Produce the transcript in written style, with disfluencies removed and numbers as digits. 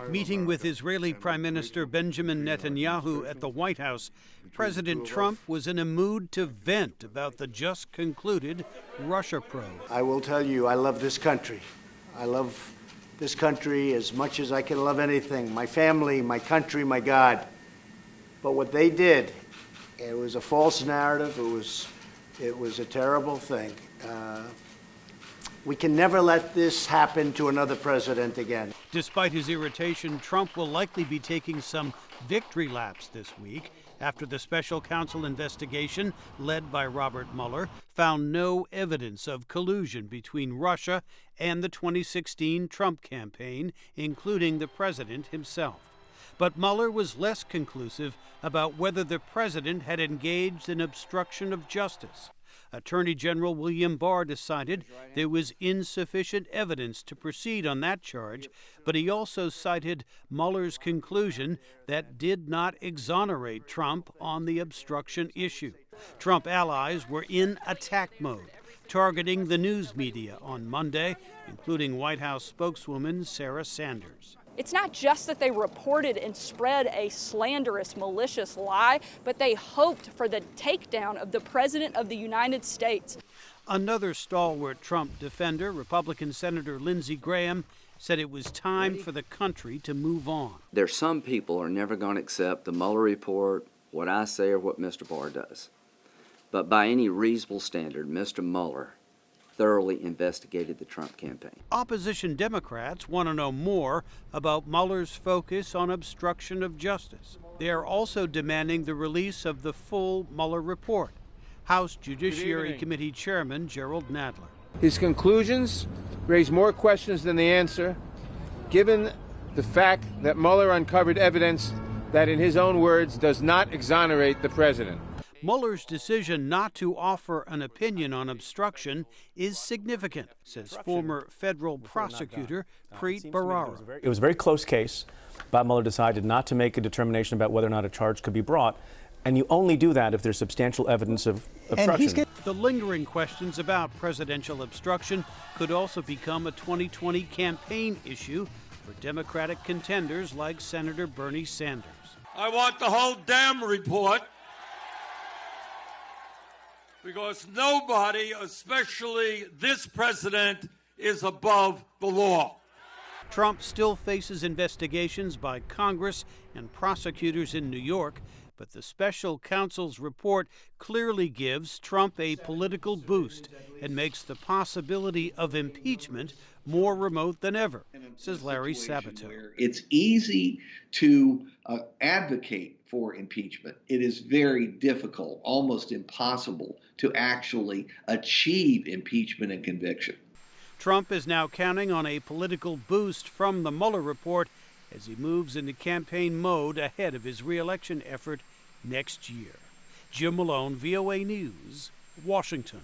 Meeting with Israeli Prime Minister Benjamin Netanyahu at the White House, President Trump was in a mood to vent about the just concluded Russia probe. I will tell you, I love this country. I love this country as much as I can love anything. My family, my country, my God. But what they did, it was a false narrative. It was a terrible thing. We can never let this happen to another president again. Despite his irritation, Trump will likely be taking some victory laps this week after the special counsel investigation led by Robert Mueller found no evidence of collusion between Russia and the 2016 Trump campaign, including the president himself. But Mueller was less conclusive about whether the president had engaged in obstruction of justice. Attorney General William Barr decided there was insufficient evidence to proceed on that charge, but he also cited Mueller's conclusion that did not exonerate Trump on the obstruction issue. Trump allies were in attack mode, targeting the news media on Monday, including White House spokeswoman Sarah Sanders. It's not just that they reported and spread a slanderous, malicious lie, but they hoped for the takedown of the President of the United States. Another stalwart Trump defender, Republican Senator Lindsey Graham, said it was time for the country to move on. There's some people are never going to accept the Mueller report, what I say, or what Mr. Barr does. But by any reasonable standard, Mr. Mueller thoroughly investigated the Trump campaign. Opposition Democrats want to know more about Mueller's focus on obstruction of justice. They are also demanding the release of the full Mueller report. House Judiciary Committee Chairman Gerald Nadler. His conclusions raise more questions than the answer, given the fact that Mueller uncovered evidence that, in his own words, does not exonerate the president. Mueller's decision not to offer an opinion on obstruction is significant, says former federal prosecutor Preet Bharara. It was a very close case, but Mueller decided not to make a determination about whether or not a charge could be brought. And you only do that if there's substantial evidence of obstruction. The lingering questions about presidential obstruction could also become a 2020 campaign issue for Democratic contenders like Senator Bernie Sanders. I want the whole damn report, because nobody, especially this president, is above the law. Trump still faces investigations by Congress and prosecutors in New York, but the special counsel's report clearly gives Trump a political boost and makes the possibility of impeachment more remote than ever, says Larry Sabato. It's easy to advocate for impeachment. It is very difficult, almost impossible, to actually achieve impeachment and conviction. Trump is now counting on a political boost from the Mueller report as he moves into campaign mode ahead of his re-election effort next year. Jim Malone, VOA News, Washington.